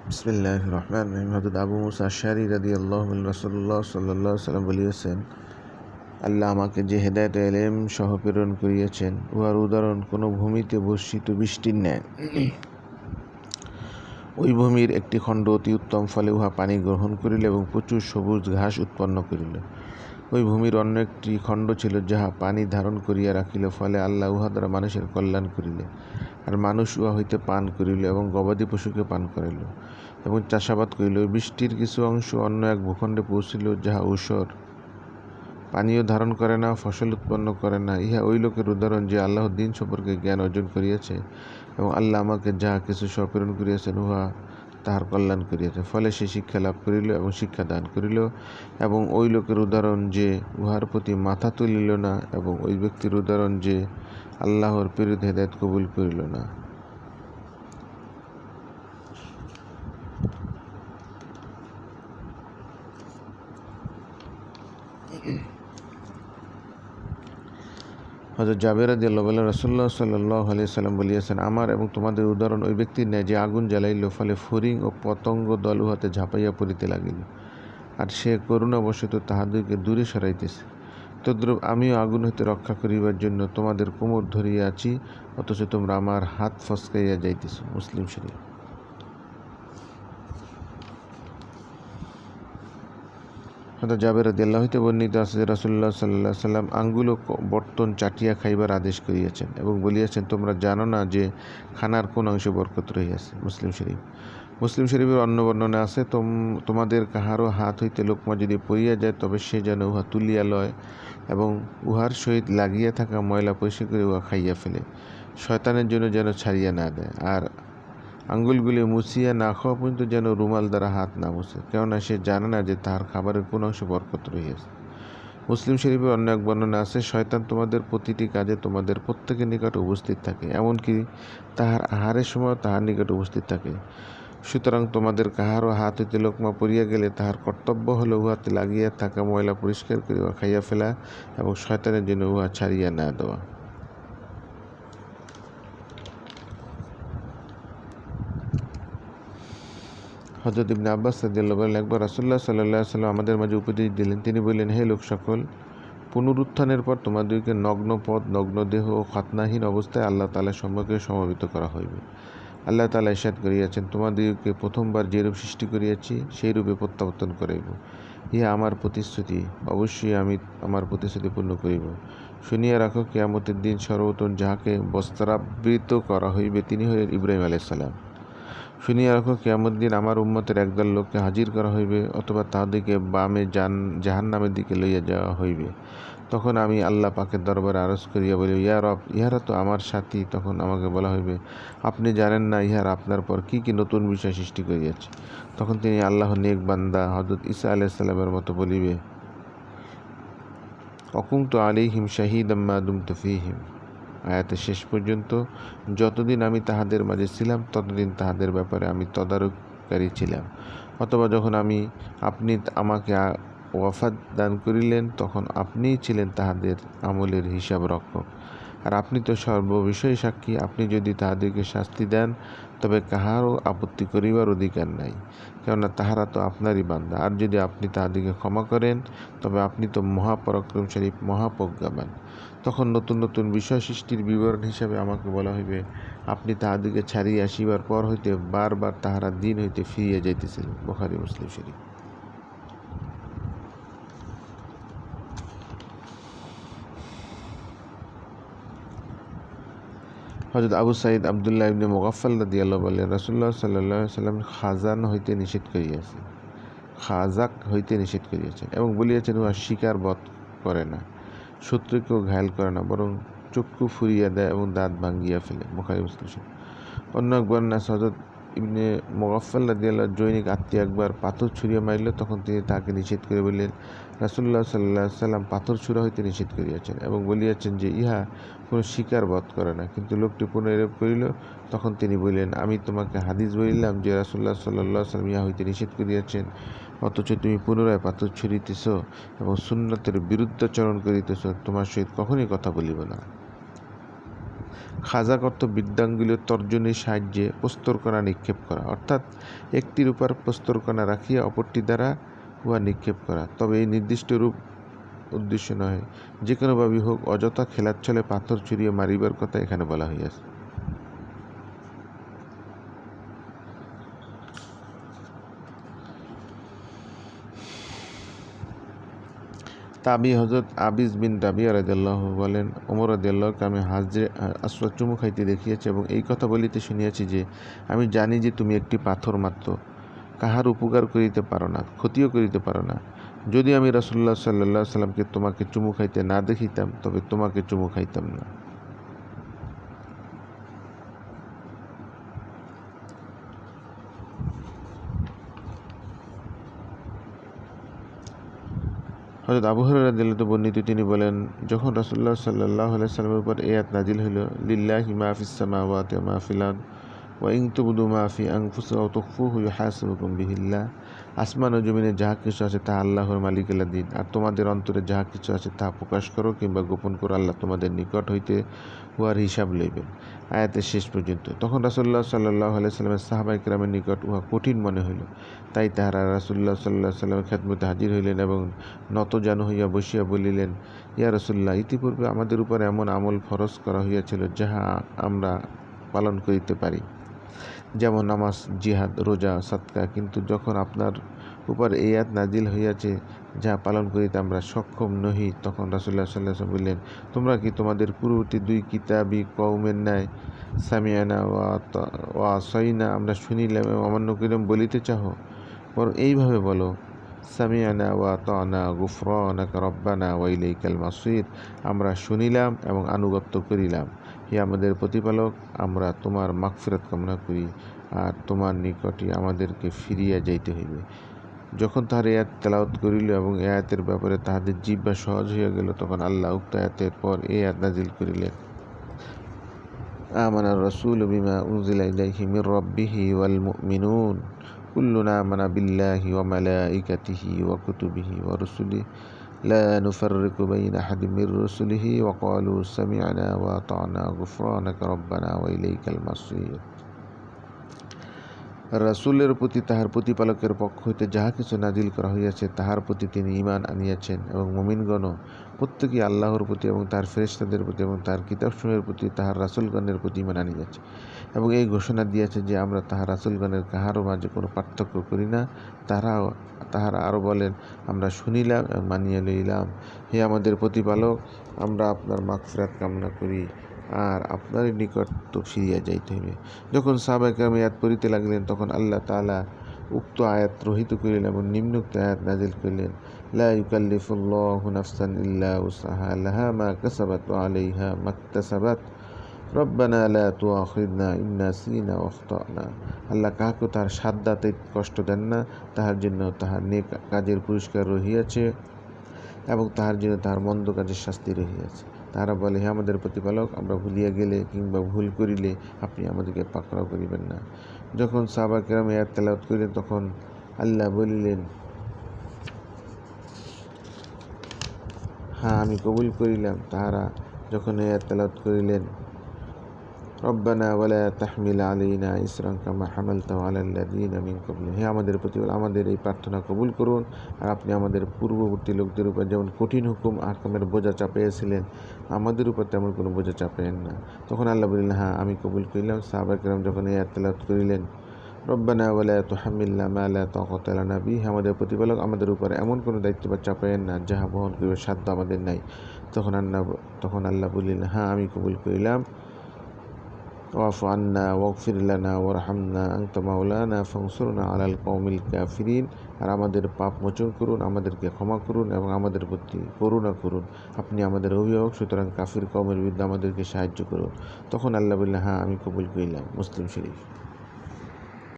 বিসমিল্লাহির রহমানির রহিম। হযরত আবু মুসা আশআরী রাদিয়াল্লাহু আনহু রাসূলুল্লাহ সাল্লাল্লাহু আলাইহি ওয়াসাল্লাম বলিয়েছেন, আল্লাহ আমাকে যে হেদায়েত ও ইলম সহ প্রেরণ করিয়াছেন, উহার উদাহরণ কোনো ভূমিতে বর্ষিত বৃষ্টির ন্যায়। ওই ভূমির একটি খণ্ড অতি উত্তম, ফলে উহা পানি গ্রহণ করিল এবং প্রচুর সবুজ ঘাস উৎপন্ন করিল। ওই ভূমির অন্য একটি খণ্ড ছিল, যাহা পানি ধারণ করিয়া রাখিল, ফলে আল্লাহ উহা দ্বারা মানুষের কল্যাণ করিলে, আর মানুষ উহা হইতে পান করিল এবং গবাদি পশুকে পান করাইল এবং চাষাবাদ করিল। বৃষ্টির কিছু অংশ অন্য এক ভূখণ্ডে পৌঁছিল, যাহা ঊষর পানীয় ধারণ করে না, ফসল উৎপন্ন করে না। ইহা ওই লোকের উদাহরণ, যে আল্লাহর দিন সম্পর্কে জ্ঞান অর্জন করিয়াছে এবং আল্লাহ আমাকে যাহা কিছু প্রেরণ করিয়াছেন, উহা তাহার কল্যাণ করিয়াছে। ফলে সে শিক্ষা লাভ করিল এবং শিক্ষা দান করিল। এবং ওই লোকের উদাহরণ, যে উহার প্রতি মাথা তুলিল না, এবং ওই ব্যক্তির উদাহরণ, যে আল্লাহর প্রেরিত হেদায়েত কবুল করিল না। হযরত জাবের রাদিয়াল্লাহু আনহু রাসূলুল্লাহ সাল্লাল্লাহু আলাইহি ওয়াসাল্লাম বলিয়াছেন, আমার এবং তোমাদের উদাহরণ ওই ব্যক্তির ন্যায়, যে আগুন জ্বালাইল, ফলে ফড়িং ও পতঙ্গ দল উহাতে ঝাঁপাইয়া পড়িতে লাগিল, আর সে করুণাবশত তাহাদিগকে দূরে সরাইতেছে। তদ্রূপ আমিও আগুন হইতে রক্ষা করিবার জন্য তোমাদের কোমর ধরিয়া আছি, অথচ তোমরা আমার হাত ফসকাইয়া যাইতেছ। মুসলিম শরীফ। হযরত জাবের রাদিয়াল্লাহু হইতে বর্ণিত আছে যে রাসূলুল্লাহ সাল্লাল্লাহু আলাইহি ওয়াসাল্লাম আঙ্গুল ও বর্তন চাটিয়া খাইবার আদেশ করিয়াছেন এবং বলিয়াছেন, তোমরা জানো না যে খানার কোন অংশে বরকত রহিয়াছে। মুসলিম শরীফ। মুসলিম শরীফের অন্য বর্ণনা আছে, তোমাদের কাহারও হাত হইতে লোকমা যদি পড়িয়া যায়, তবে সে যেন উহা তুলিয়া লয় এবং উহার সহিত লাগিয়া থাকা ময়লা পরিষ্কার করে উহা খাইয়া ফেলে, শয়তানের জন্য যেন ছাড়িয়া না দেয়। আর আঙ্গুলগুলি মুছিয়া না খাওয়া পর্যন্ত যেন রুমাল দ্বারা হাত না মুছে, কেননা সে জানে না যে তাহার খাবারের কোন অংশে বরকত রহিয়াছে। মুসলিম শরীফের অন্য এক বর্ণনা আছে, শয়তান তোমাদের প্রতিটি কাজে তোমাদের প্রত্যেকের নিকট উপস্থিত থাকে, এমনকি তাহার আহারের সময় তাহার নিকট উপস্থিত থাকে। সুতরাং তোমাদের কাহারও হাত হইতে লোকমা পড়িয়া গেলে তাহার কর্তব্য হল উহাতে লাগিয়া থাকা ময়লা পরিষ্কার করে উহা খাইয়া ফেলা এবং শয়তানের জন্য উহা ছাড়িয়া না দেওয়া। হযরত ইবনে আব্বাস রাদিয়াল্লাহু আনহু একবার রাসূলুল্লাহ সাল্লাল্লাহু আলাইহি ওয়াসাল্লাম আমাদের মাঝে উপদেশ দিলেন। তিনি বললেন, হে লোক সকল, পুনরুত্থানের পর তোমাদেরকে নগ্ন পদ, নগ্ন দেহ ও খাতনাহীন অবস্থায় আল্লাহ তাআলার সম্মুখে সমবেত করা হইবে। আল্লাহ তাআলা ইরশাদ করিয়াছেন, তোমাদেরকে প্রথমবার যেরূপ সৃষ্টি করিয়াছি, সেই রূপে প্রত্যাবর্তন করাইব। ইহা আমার প্রতিশ্রুতি, অবশ্যই আমি আমার প্রতিশ্রুতি পূর্ণ করিব। শুনিয়া রাখো, কিয়ামতের দিন সর্বপ্রথম যাহাকে বস্ত্রাবৃত করা হইবে, তিনি হইলেন ইব্রাহিম আলাইহিস সালাম। শুনিয়া রাখো, কিয়ামতের দিন আমার উম্মতের একদল লোককে হাজির করা হইবে, অথবা তাহাদিকে বামে জাহান্নামের দিকে লইয়া যাওয়া হইবে। তখন আমি আল্লাহ পাকের দরবারে আরজ করিয়া বলিব, ইয়া রব, ইহারা তো আমার সাথী। তখন আমাকে বলা হইবে, আপনি জানেন না ইহারা আপনার পর কি কি নতুন বিষয় সৃষ্টি করিয়াছে। তখন তিনি আল্লাহর নেক বান্দা হযরত ঈসা আলাইহিস সালামের মতো বলিবে, অকুনতু আলাইহিম শাহীদাম মা দুমতু ফীহিম। আয়াতের শেষ পর্যন্ত, যতদিন আমি তাহাদের মাঝে ছিলাম, ততদিন তাহাদের ব্যাপারে আমি তদারককারী ছিলাম। অথবা যখন আপনি আমাকে ওয়াফাত দান করিলেন, তখন আপনিই ছিলেন তাহাদের আমলের হিসাব রক্ষক। আর আপনি তো সর্ববিষয়ে সাক্ষী। আপনি যদি তাহাদেরকে শাস্তি দেন, তবে কাহারও আপত্তি করিবার অধিকার নাই, কেননা তাহারা তো আপনারই বান্দা। আর যদি আপনি তাহাদেরকে ক্ষমা করেন, তবে আপনি তো মহাপরাক্রমশালী, মহাপ্রজ্ঞাবান। তখন নতুন নতুন বিষয় সৃষ্টির বিবরণ হিসাবে আমাকে বলা হইবে, আপনি তাহাদিগকে ছাড়িয়া আসিবার পর হইতে বারবার তাহারা দিন হইতে ফিরিয়া যাইতেছিলেন। বুখারী, মুসলিম শরীফ। হযরত আবু সাঈদ আব্দুল্লাহ ইবনে মুগাফফাল রাদিয়াল্লাহু আনহু রাসূলুল্লাহ সাল্লাল্লাহু আলাইহি ওয়াসাল্লাম খাজাক হইতে নিষেধ করিয়াছেন এবং বলিয়াছেন, উহা শিকার বধ করে না, শত্রুকেও ঘায়েল করে না, বরং চক্ষু ফুরিয়া দেয় এবং দাঁত ভাঙ্গিয়া ফেলে। বুখারী, মুসলিম শরীফ। অন্য এক বর্ণনা, হযরত ইবনে মুগাফফাল রাদিয়াল্লাহু আনহু জৈনিক আত্মীয় একবার পাথর ছুঁড়িয়া মারিল। তখন তিনি তাহাকে নিষেধ করে বললেন, রাসূলুল্লাহ সাল্লাল্লাহু আলাইহি ওয়াসাল্লাম পাথর ছুঁড়া হইতে নিষেধ করিয়াছেন এবং বলিয়াছেন যে ইহা কোনো শিকার বধ করে না। কিন্তু লোকটি পুনঃ এরূপ করিল। তখন তিনি বললেন, আমি তোমাকে হাদিস বলিলাম যে রাসূলুল্লাহ সাল্লাল্লাহু আলাইহি ওয়াসাল্লাম ইহা হইতে নিষেধ করিয়াছেন, অথচ তুমি পুনরায় পাথর ছুঁড়িতেছ এবং সুন্নতের বিরুদ্ধাচরণ করিতেছ। তোমার সহিত কখনই কথা বলিব না। খাজাক অর্থ বিদ্যাঙ্গুলীয় তর্জনীর সাহায্যে প্রস্তরকণা নিক্ষেপ করা, অর্থাৎ একটির উপর প্রস্তরকণা রাখিয়া অপরটি দ্বারা উহা নিক্ষেপ করা, তবে এই নির্দিষ্ট রূপ উদ্দেশ্য নয়, যে কোনোভাবেই হোক অযথা খেলার ছলে পাথর ছুঁড়িয়ে মারিবার কথা এখানে বলা হইয়াছে। তাবি হজরত আবিস বিন রাবিয়া রাদিয়াল্লাহু বলেন, ওমর রাদিয়াল্লাহুকে আমি হাজরে আসওয়াদ চুমু খাইতে দেখিয়াছি এবং এই কথা বলিতে শুনিয়াছি যে, আমি জানি যে তুমি একটি পাথর মাত্র, কাহার উপকার করিতে পারো না, ক্ষতিও করিতে পারো না। যদি আমি রাসূলুল্লাহ সাল্লাল্লাহু আলাইহি সাল্লামকে তোমাকে চুমু খাইতে না দেখিতাম, তবে তোমাকে চুমু খাইতাম না। হযরত আবু হুরায়রা রাদিয়াল্লাহু বর্ণিত, তিনি বলেন, যখন রাসূলুল্লাহ সাল্লাল্লাহু আলাইহি সাল্লামের উপর এই আয়াত নাজিল হইল, লিল্লাহি মা ফিস সামাওয়াতি ওয়া মা ফিল আরদ ওয়া ইন তুবদু মা ফি আনফুসিকুম আও তুখফুহু ইউহাসিবুকুম বিহিল্লাহ, আসমান ও জমিনে যাহা কিছু আছে তা আল্লাহর মালিকানাধীন, আর তোমাদের অন্তরে যাহা কিছু আছে তাহা প্রকাশ করো কিংবা গোপন করো, আল্লাহ তোমাদের নিকট হইতে উহার হিসাব লইবেন। আয়াতের শেষ পর্যন্ত। তখন রাসূলুল্লাহ সাল্লাল্লাহু আলাইহি সাল্লামের সাহাবায়ে কেরামের নিকট উহা কঠিন মনে হইল, তাই তাহারা রাসূলুল্লাহ সাল্লাল্লাহু আলাইহি সাল্লামের খেদমতে হাজির হইলেন এবং নতজানু হইয়া বসিয়া বলিলেন, ইয়া রাসূলুল্লাহ, ইতিপূর্বে আমাদের উপর এমন আমল ফরজ করা হইয়াছিল যাহা আমরা পালন করিতে পারি, যেমন নামাজ, জিহাদ, রোজা, সাদকা, কিন্তু যখন আপনার উপর এই আয়াত নাজিল হইয়াছে যাহা পালন করিতে আমরা সক্ষম নহি, তখন রাসূলুল্লাহ সাল্লাল্লাহু আলাইহি ওয়াসাল্লাম বললেন, তোমরা কি তোমাদের পূর্ববর্তী দুই কিতাবী কওমের ন্যায় সামিআনা ওয়া আসাইনা, আমরা শুনিলাম এবং অমান্য করিলাম বলিতে চাহ? বরং এইভাবে বলো, সামিআনা ওয়া আতানা গুফরানাকা রব্বানা ওয়া ইলাইকাল মাসির, আমরা শুনিলাম এবং আনুগত্য করিলাম, হে আমাদের প্রতিপালক, আমরা তোমার মাগফিরাত কামনা করি আর তোমার নিকটই আমাদেরকে ফিরিয়া যাইতে হইবে। যখন তাহার এই আয়াত তেলাওয়াত করিল এবং এই আয়াতের ব্যাপারে তাহাদের জিহ্বা সহজ হইয়া গেল, তখন আল্লাহ উক্ত আয়াতের পর এই আয়াত নাজিল করিলেন, আমানার রাসূলু বিমা উনজিলা ইলাইহি মির রাব্বিহি ওয়াল মুমিনুন কুল্লুন আমানা বিল্লাহি ওয়া মালাইকাতিহি ওয়া কুতুবিহি ওয়া রুসুলিহি লা নুফাররিকু বাইনা আহাদিম মির রুসুলিহি ওয়া ক্বালু সামি'না ওয়া আতা'না গুফরানাকা রব্বানা ওয়া ইলাইকাল মাসির। রাসূলের প্রতি তাহার প্রতিপালকের পক্ষ হইতে যাহা কিছু নাজিল করা হইয়াছে তাহার প্রতি তিনি ঈমান আনিয়াছেন এবং মুমিনগণও প্রত্যেকেই আল্লাহর প্রতি এবং তাহার ফেরেশতাদের প্রতি এবং তাহার কিতাবসমূহের প্রতি তাহার রাসূলগণের প্রতি ঈমান আনিয়াছে এবং এই ঘোষণা দিয়াছে যে আমরা তাহার রাসূলগণের কাহারও মাঝে কোনো পার্থক্য করি না। তাহারা আরও বলেন, আমরা শুনিলাম এবং মানিয়া লইলাম। হে আমাদের প্রতিপালক, আমরা আপনার মাগফিরাত কামনা করি আর আপনারই নিকট তো ফিরিয়া যাইতে হইবে। যখন সাহাবায়ে কেরাম আয়াত পড়িতে লাগিলেন, তখন আল্লাহ তাআলা উক্ত আয়াত রহিত করিলেন এবং নিম্নোক্ত আয়াত নাজিল করিলেন, লা ইউকাল্লিফুল্লাহু নাফসান ইল্লা উসআহা লাহা মা কাসাবাত ওয়া আলাইহা মাকতাসাবাত রব্বানা লা তুআখিযনা ইন নাসিনা ওয়া আখতানা। আল্লাহ কাহাকেও তাহার সাধ্যাতে কষ্ট দেন না, তাহার জন্য তাহার নেক কাজের পুরস্কার রহিয়াছে এবং তাহার জন্য তাহার মন্দ কাজের শাস্তি রহিয়াছে। তাহারা বলে, হে আমাদের প্রতিপালক, আমরা ভুলিয়া গেলে কিংবা ভুল করিলে আপনি আমাদেরকে পাকড়াও করিবেন না। যখন সাহাবায়ে কেরাম আয়াত তেলাওয়াত করিলেন, তখন আল্লাহ বলিলেন, হ্যাঁ আমি কবুল করিলাম। তাহারা যখন আয়াত তেলাওয়াত করিলেন, রব্বানা ওয়ালা তাহমিল আলাইনা ইসরান কামা হামালতাহু আলাল্লাযীনা মিন ক্বাবলিনা, হে আমাদের প্রতিপালক, আমাদের এই প্রার্থনা কবুল করুন আর আপনি আমাদের পূর্ববর্তী লোকদের উপর যেমন কঠিন হুকুম আহকামের বোঝা চাপাইয়াছিলেন, আমাদের উপর তেমন কোনো বোঝা চাপাইয়েন না। তখন আল্লাহ বললেন, হ্যাঁ আমি কবুল করিলাম। সাহাবায়ে কেরাম যখন এই আয়াত তেলাওয়াত করিলেন, রব্বানা ওয়ালা তুহাম্মিলনা মা লা তাকাতা লানা বিহি, আমাদের প্রতিপালক, আমাদের উপর এমন কোনো দায়িত্ব চাপাইয়েন না যাহা বহন করিবার সাধ্য আমাদের নাই। তখন আল্লাহ বললেন, হ্যাঁ আমি কবুল করিলাম। ওয়াফু আন্না ওয়াগফির লানা ওয়ারহামনা আনতা মাওলানা ফানসুরনা আলাল কওমিল কাফিরিন, আর আমাদের পাপ মোচন করুন, আমাদেরকে ক্ষমা করুন এবং আমাদের প্রতি করুণা করুন, আপনি আমাদের অভিভাবক, সুতরাং কাফির কওমের বিরুদ্ধে আমাদেরকে সাহায্য করুন। তখন আল্লাহ বললেন, হ্যাঁ আমি কবুল করিলাম। মুসলিম শরীফ।